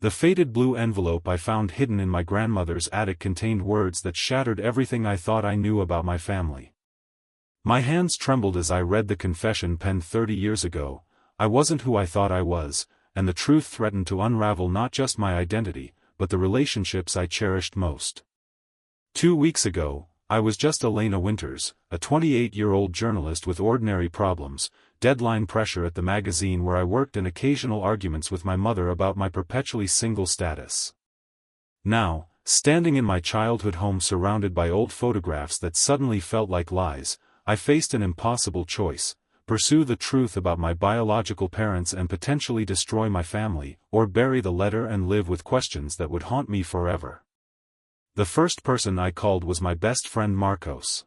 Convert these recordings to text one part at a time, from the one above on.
The faded blue envelope I found hidden in my grandmother's attic contained words that shattered everything I thought I knew about my family. My hands trembled as I read the confession penned 30 years ago. I wasn't who I thought I was, and the truth threatened to unravel not just my identity, but the relationships I cherished most. 2 weeks ago, I was just Elena Winters, a 28-year-old journalist with ordinary problems, deadline pressure at the magazine where I worked and occasional arguments with my mother about my perpetually single status. Now, standing in my childhood home surrounded by old photographs that suddenly felt like lies, I faced an impossible choice: pursue the truth about my biological parents and potentially destroy my family, or bury the letter and live with questions that would haunt me forever. The first person I called was my best friend Marcos.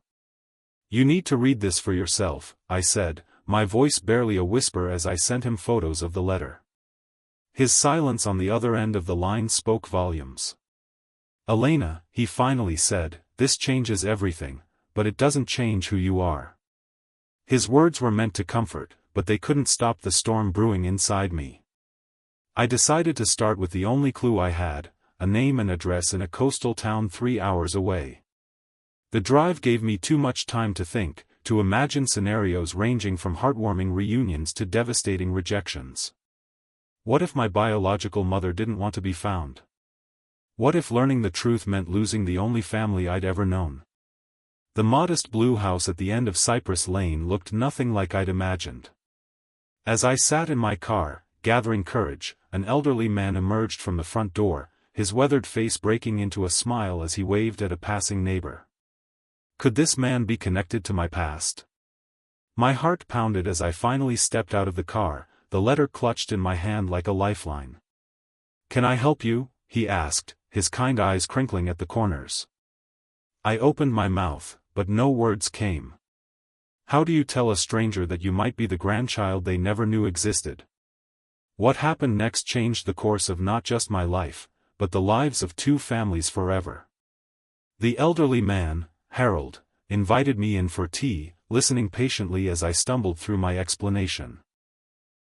"You need to read this for yourself," I said, my voice barely a whisper as I sent him photos of the letter. His silence on the other end of the line spoke volumes. "Elena," he finally said, "this changes everything, but it doesn't change who you are." His words were meant to comfort, but they couldn't stop the storm brewing inside me. I decided to start with the only clue I had: a name and address in a coastal town 3 hours away. The drive gave me too much time to think, to imagine scenarios ranging from heartwarming reunions to devastating rejections. What if my biological mother didn't want to be found? What if learning the truth meant losing the only family I'd ever known? The modest blue house at the end of Cypress Lane looked nothing like I'd imagined. As I sat in my car, gathering courage, an elderly man emerged from the front door, his weathered face breaking into a smile as he waved at a passing neighbor. Could this man be connected to my past? My heart pounded as I finally stepped out of the car, the letter clutched in my hand like a lifeline. "Can I help you?" he asked, his kind eyes crinkling at the corners. I opened my mouth, but no words came. How do you tell a stranger that you might be the grandchild they never knew existed? What happened next changed the course of not just my life, but the lives of 2 families forever. The elderly man, Harold, invited me in for tea, listening patiently as I stumbled through my explanation.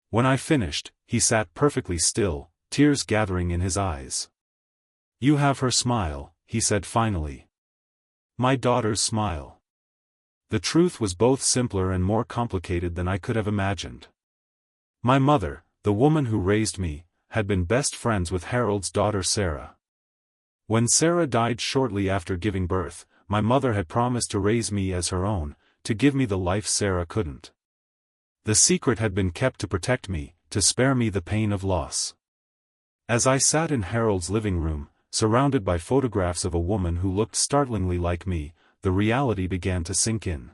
When I finished, he sat perfectly still, tears gathering in his eyes. "You have her smile," he said finally. "My daughter's smile." The truth was both simpler and more complicated than I could have imagined. My mother, the woman who raised me, had been best friends with Harold's daughter Sarah. When Sarah died shortly after giving birth, my mother had promised to raise me as her own, to give me the life Sarah couldn't. The secret had been kept to protect me, to spare me the pain of loss. As I sat in Harold's living room, surrounded by photographs of a woman who looked startlingly like me, the reality began to sink in.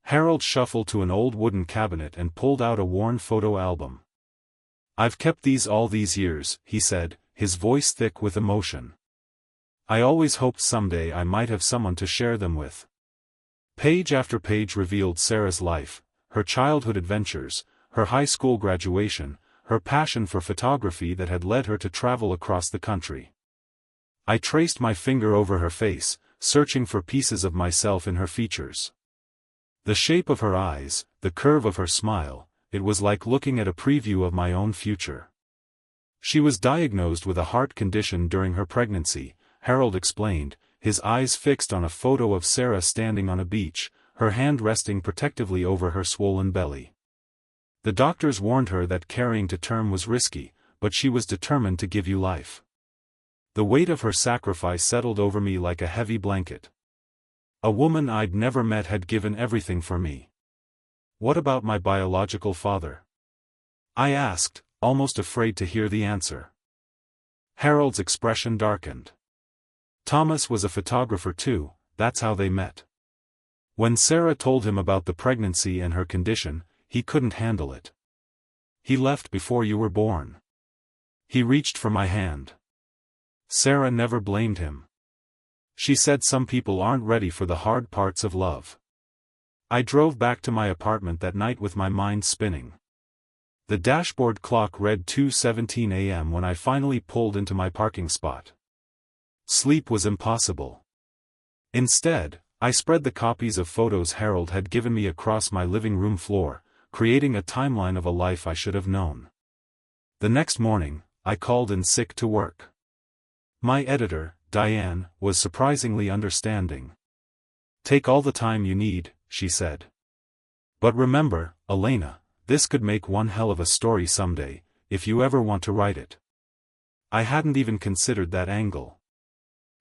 Harold shuffled to an old wooden cabinet and pulled out a worn photo album. "I've kept these all these years," he said, his voice thick with emotion. "I always hoped someday I might have someone to share them with." Page after page revealed Sarah's life, her childhood adventures, her high school graduation, her passion for photography that had led her to travel across the country. I traced my finger over her face, searching for pieces of myself in her features. The shape of her eyes, the curve of her smile, it was like looking at a preview of my own future. She was diagnosed with a heart condition during her pregnancy, Harold explained, his eyes fixed on a photo of Sarah standing on a beach, her hand resting protectively over her swollen belly. The doctors warned her that carrying to term was risky, but she was determined to give you life. The weight of her sacrifice settled over me like a heavy blanket. A woman I'd never met had given everything for me. What about my biological father? I asked, almost afraid to hear the answer. Harold's expression darkened. Thomas was a photographer too, that's how they met. When Sarah told him about the pregnancy and her condition, he couldn't handle it. "He left before you were born." He reached for my hand. Sarah never blamed him. She said some people aren't ready for the hard parts of love. I drove back to my apartment that night with my mind spinning. The dashboard clock read 2:17 a.m. when I finally pulled into my parking spot. Sleep was impossible. Instead, I spread the copies of photos Harold had given me across my living room floor, creating a timeline of a life I should have known. The next morning, I called in sick to work. My editor, Diane, was surprisingly understanding. "Take all the time you need," she said. "But remember, Elena, this could make one hell of a story someday, if you ever want to write it." I hadn't even considered that angle.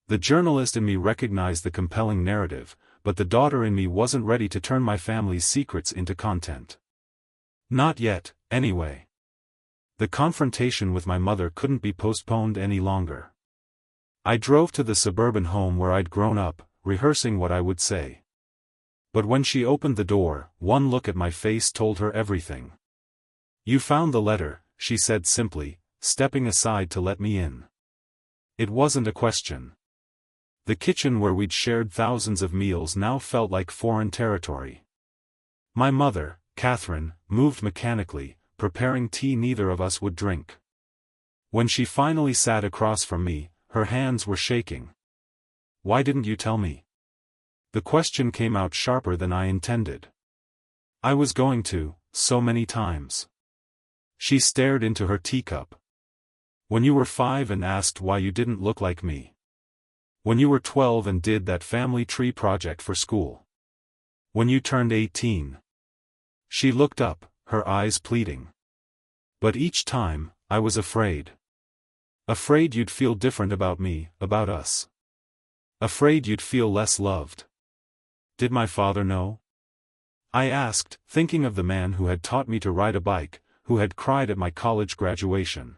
The journalist in me recognized the compelling narrative, but the daughter in me wasn't ready to turn my family's secrets into content. Not yet, anyway. The confrontation with my mother couldn't be postponed any longer. I drove to the suburban home where I'd grown up, rehearsing what I would say. But when she opened the door, one look at my face told her everything. "You found the letter," she said simply, stepping aside to let me in. It wasn't a question. The kitchen where we'd shared thousands of meals now felt like foreign territory. My mother, Katherine, moved mechanically, preparing tea neither of us would drink. When she finally sat across from me, her hands were shaking. "Why didn't you tell me?" The question came out sharper than I intended. "I was going to, so many times." She stared into her teacup. "When you were 5 and asked why you didn't look like me. When you were 12 and did that family tree project for school. When you turned 18. She looked up, her eyes pleading. "But each time, I was afraid. Afraid you'd feel different about me, about us. Afraid you'd feel less loved." "Did my father know?" I asked, thinking of the man who had taught me to ride a bike, who had cried at my college graduation.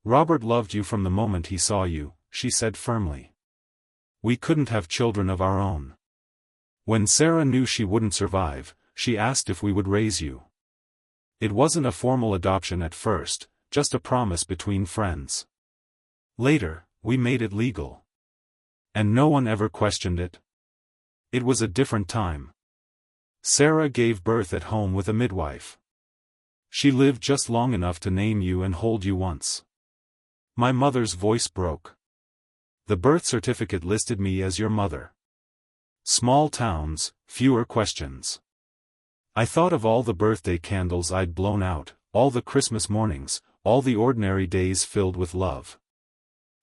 "Robert loved you from the moment he saw you," she said firmly. "We couldn't have children of our own. When Sarah knew she wouldn't survive, she asked if we would raise you. It wasn't a formal adoption at first, just a promise between friends. Later, we made it legal. And no one ever questioned it. It was a different time. Sarah gave birth at home with a midwife. She lived just long enough to name you and hold you once." My mother's voice broke. "The birth certificate listed me as your mother. Small towns, fewer questions." I thought of all the birthday candles I'd blown out, all the Christmas mornings, all the ordinary days filled with love.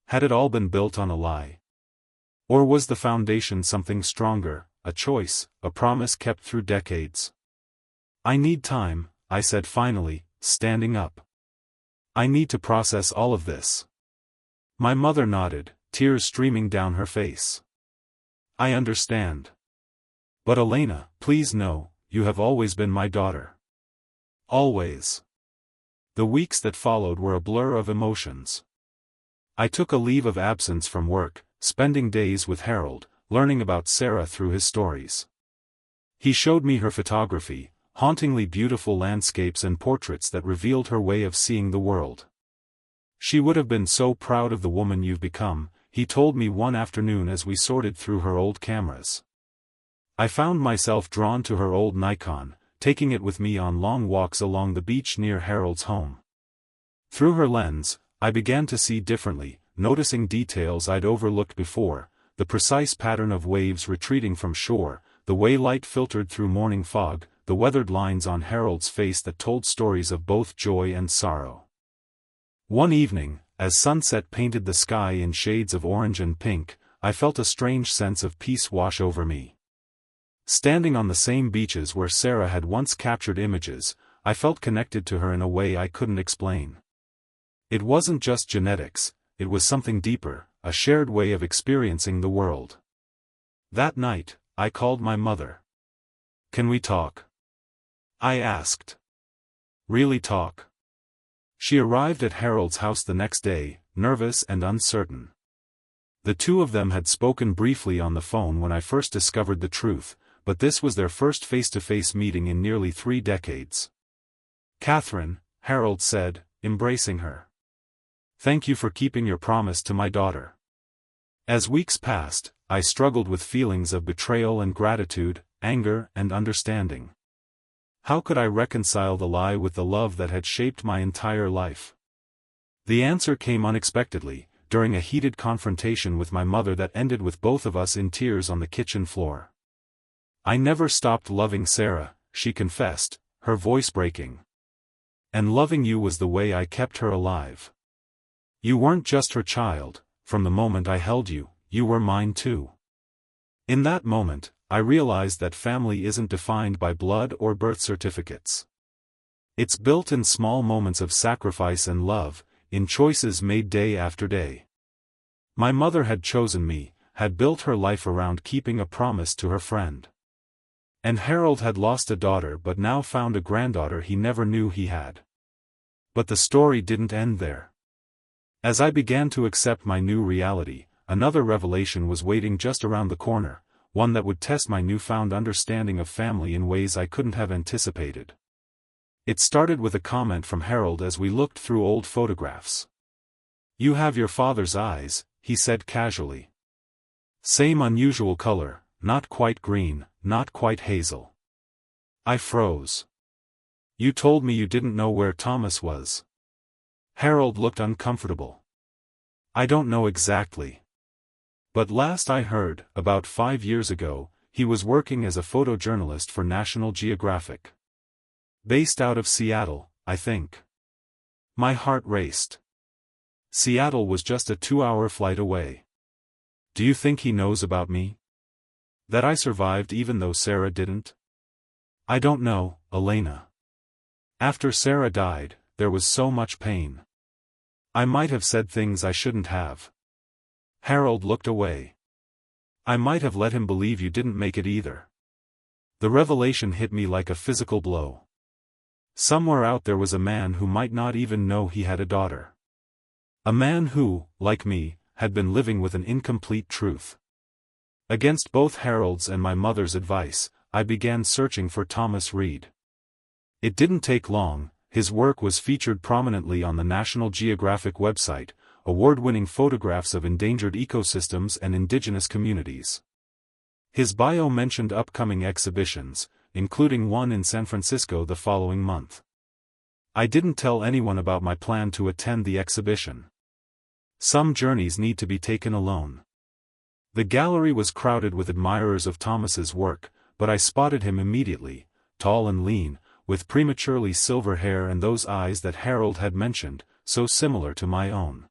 Had it all been built on a lie? Or was the foundation something stronger, a choice, a promise kept through decades? "I need time," I said finally, standing up. "I need to process all of this." My mother nodded, tears streaming down her face. "I understand. But Elena, please know, you have always been my daughter. Always." The weeks that followed were a blur of emotions. I took a leave of absence from work, spending days with Harold, learning about Sarah through his stories. He showed me her photography, hauntingly beautiful landscapes and portraits that revealed her way of seeing the world. "She would have been so proud of the woman you've become," he told me one afternoon as we sorted through her old cameras. I found myself drawn to her old Nikon, taking it with me on long walks along the beach near Harold's home. Through her lens, I began to see differently, noticing details I'd overlooked before, the precise pattern of waves retreating from shore, the way light filtered through morning fog, the weathered lines on Harold's face that told stories of both joy and sorrow. One evening, as sunset painted the sky in shades of orange and pink, I felt a strange sense of peace wash over me. Standing on the same beaches where Sarah had once captured images, I felt connected to her in a way I couldn't explain. It wasn't just genetics, it was something deeper, a shared way of experiencing the world. That night, I called my mother. "Can we talk?" I asked. "Really talk?" She arrived at Harold's house the next day, nervous and uncertain. The two of them had spoken briefly on the phone when I first discovered the truth, but this was their first face-to-face meeting in nearly 3 decades. "Katherine," Harold said, embracing her. "Thank you for keeping your promise to my daughter." As weeks passed, I struggled with feelings of betrayal and gratitude, anger and understanding. How could I reconcile the lie with the love that had shaped my entire life? The answer came unexpectedly, during a heated confrontation with my mother that ended with both of us in tears on the kitchen floor. "I never stopped loving Sarah," she confessed, her voice breaking. "And loving you was the way I kept her alive." You weren't just her child, from the moment I held you, you were mine too. In that moment, I realized that family isn't defined by blood or birth certificates. It's built in small moments of sacrifice and love, in choices made day after day. My mother had chosen me, had built her life around keeping a promise to her friend. And Harold had lost a daughter but now found a granddaughter he never knew he had. But the story didn't end there. As I began to accept my new reality, another revelation was waiting just around the corner, one that would test my newfound understanding of family in ways I couldn't have anticipated. It started with a comment from Harold as we looked through old photographs. "You have your father's eyes," he said casually. "Same unusual color, not quite green, not quite hazel." I froze. "You told me you didn't know where Thomas was." Harold looked uncomfortable. "I don't know exactly. But last I heard, about 5 years ago, he was working as a photojournalist for National Geographic. Based out of Seattle, I think." My heart raced. Seattle was just a 2-hour flight away. "Do you think he knows about me? That I survived even though Sarah didn't?" "I don't know, Elena. After Sarah died, there was so much pain. I might have said things I shouldn't have." Harold looked away. "I might have let him believe you didn't make it either." The revelation hit me like a physical blow. Somewhere out there was a man who might not even know he had a daughter. A man who, like me, had been living with an incomplete truth. Against both Harold's and my mother's advice, I began searching for Thomas Reed. It didn't take long. His work was featured prominently on the National Geographic website, award-winning photographs of endangered ecosystems and indigenous communities. His bio mentioned upcoming exhibitions, including one in San Francisco the following month. I didn't tell anyone about my plan to attend the exhibition. Some journeys need to be taken alone. The gallery was crowded with admirers of Thomas's work, but I spotted him immediately, tall and lean, with prematurely silver hair and those eyes that Harold had mentioned, so similar to my own.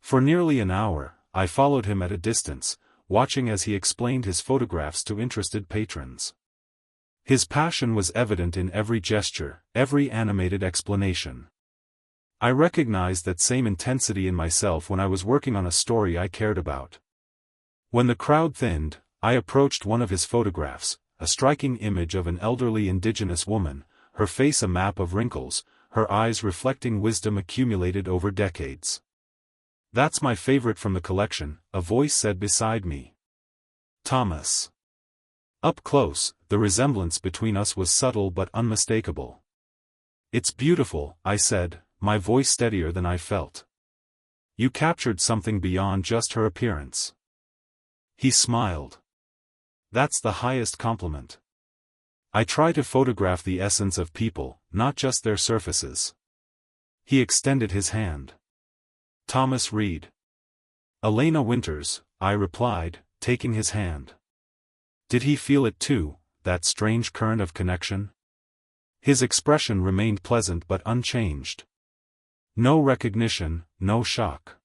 For nearly an hour, I followed him at a distance, watching as he explained his photographs to interested patrons. His passion was evident in every gesture, every animated explanation. I recognized that same intensity in myself when I was working on a story I cared about. When the crowd thinned, I approached one of his photographs, a striking image of an elderly indigenous woman, her face a map of wrinkles, her eyes reflecting wisdom accumulated over decades. "That's my favorite from the collection," a voice said beside me. "Thomas." Up close, the resemblance between us was subtle but unmistakable. "It's beautiful," I said, my voice steadier than I felt. "You captured something beyond just her appearance." He smiled. "That's the highest compliment. I try to photograph the essence of people, not just their surfaces." He extended his hand. "Thomas Reed." "Elena Winters," I replied, taking his hand. Did he feel it too, that strange current of connection? His expression remained pleasant but unchanged. No recognition, no shock.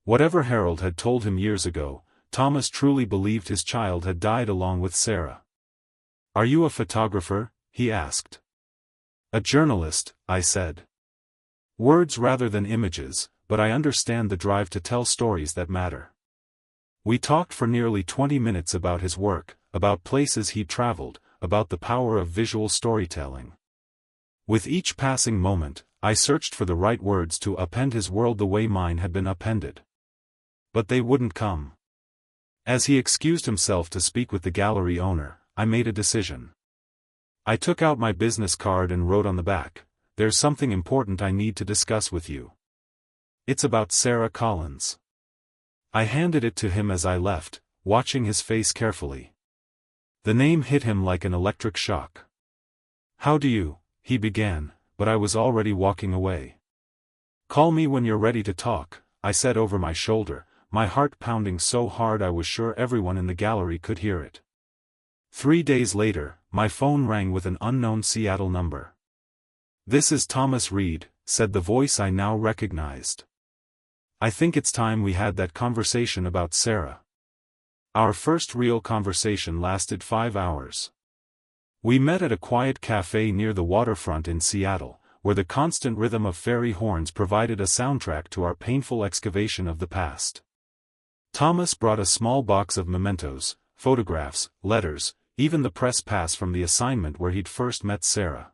Whatever Harold had told him years ago, Thomas truly believed his child had died along with Sarah. "Are you a photographer?" he asked. "A journalist," I said. "Words rather than images, but I understand the drive to tell stories that matter." We talked for nearly 20 minutes about his work, about places he'd traveled, about the power of visual storytelling. With each passing moment, I searched for the right words to append his world the way mine had been appended. But they wouldn't come. As he excused himself to speak with the gallery owner, I made a decision. I took out my business card and wrote on the back, "There's something important I need to discuss with you. It's about Sarah Collins." I handed it to him as I left, watching his face carefully. The name hit him like an electric shock. "How do you," he began, but I was already walking away. "Call me when you're ready to talk," I said over my shoulder, my heart pounding so hard I was sure everyone in the gallery could hear it. 3 days later, my phone rang with an unknown Seattle number. "This is Thomas Reed," said the voice I now recognized. I think it's time we had that conversation about Sarah. Our first real conversation lasted 5 hours. We met at a quiet cafe near the waterfront in Seattle, where the constant rhythm of ferry horns provided a soundtrack to our painful excavation of the past. Thomas brought a small box of mementos, photographs, letters, even the press pass from the assignment where he'd first met Sarah.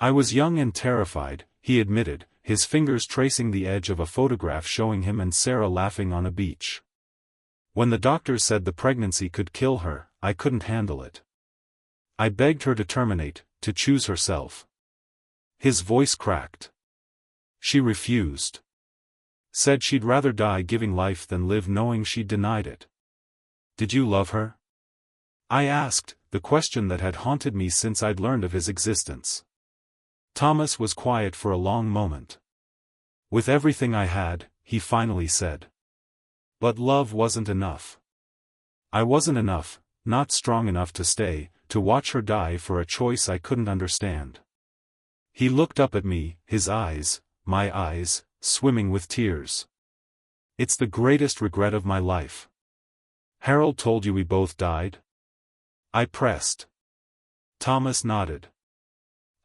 I was young and terrified, he admitted, his fingers tracing the edge of a photograph showing him and Sarah laughing on a beach. When the doctors said the pregnancy could kill her, I couldn't handle it. I begged her to terminate, to choose herself. His voice cracked. She refused. Said she'd rather die giving life than live knowing she'd denied it. Did you love her? I asked, the question that had haunted me since I'd learned of his existence. Thomas was quiet for a long moment. With everything I had, he finally said. But love wasn't enough. I wasn't enough, not strong enough to stay, to watch her die for a choice I couldn't understand. He looked up at me, his eyes, my eyes, swimming with tears. It's the greatest regret of my life. Harold told you we both died? I pressed. Thomas nodded.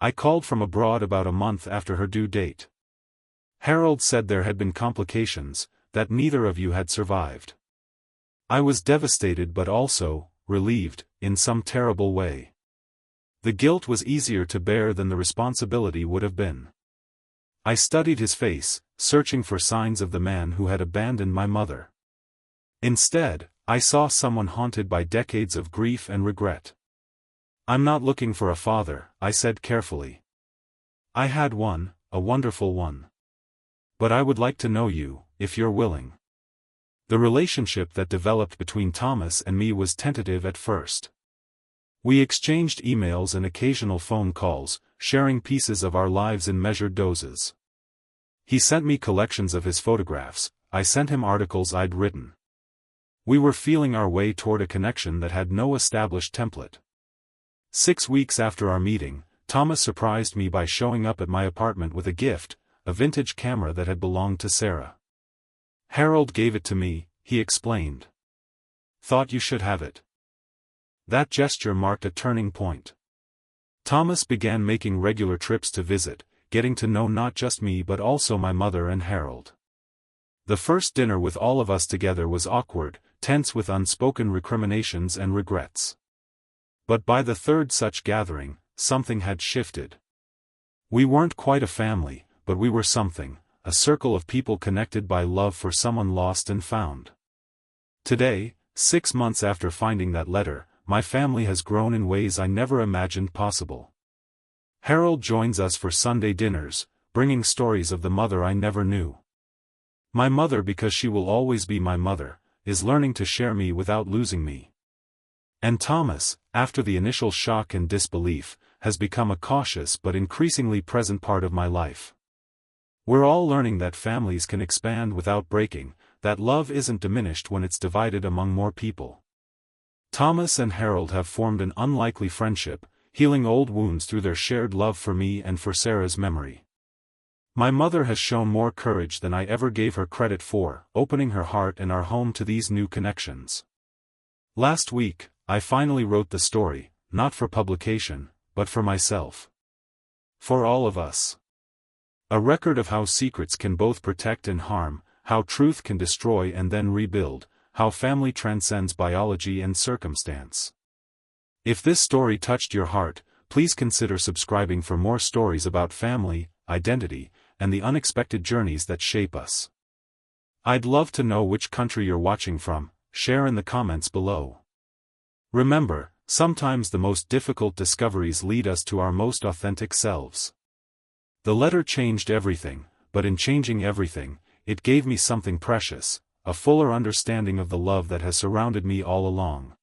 I called from abroad about a month after her due date. Harold said there had been complications, that neither of you had survived. I was devastated but also, relieved, in some terrible way. The guilt was easier to bear than the responsibility would have been. I studied his face, searching for signs of the man who had abandoned my mother. Instead, I saw someone haunted by decades of grief and regret. I'm not looking for a father, I said carefully. I had one, a wonderful one. But I would like to know you, if you're willing. The relationship that developed between Thomas and me was tentative at first. We exchanged emails and occasional phone calls, sharing pieces of our lives in measured doses. He sent me collections of his photographs, I sent him articles I'd written. We were feeling our way toward a connection that had no established template. 6 weeks after our meeting, Thomas surprised me by showing up at my apartment with a gift, a vintage camera that had belonged to Sarah. Harold gave it to me, he explained. Thought you should have it. That gesture marked a turning point. Thomas began making regular trips to visit, getting to know not just me but also my mother and Harold. The first dinner with all of us together was awkward, tense with unspoken recriminations and regrets. But by the third such gathering, something had shifted. We weren't quite a family, but we were something, a circle of people connected by love for someone lost and found. Today, 6 months after finding that letter, my family has grown in ways I never imagined possible. Harold joins us for Sunday dinners, bringing stories of the mother I never knew. My mother, because she will always be my mother, is learning to share me without losing me. And Thomas, after the initial shock and disbelief, has become a cautious but increasingly present part of my life. We're all learning that families can expand without breaking, that love isn't diminished when it's divided among more people. Thomas and Harold have formed an unlikely friendship, healing old wounds through their shared love for me and for Sarah's memory. My mother has shown more courage than I ever gave her credit for, opening her heart and our home to these new connections. Last week, I finally wrote the story, not for publication, but for myself. For all of us. A record of how secrets can both protect and harm, how truth can destroy and then rebuild, how family transcends biology and circumstance. If this story touched your heart, please consider subscribing for more stories about family, identity, and the unexpected journeys that shape us. I'd love to know which country you're watching from, share in the comments below. Remember, sometimes the most difficult discoveries lead us to our most authentic selves. The letter changed everything, but in changing everything, it gave me something precious, a fuller understanding of the love that has surrounded me all along.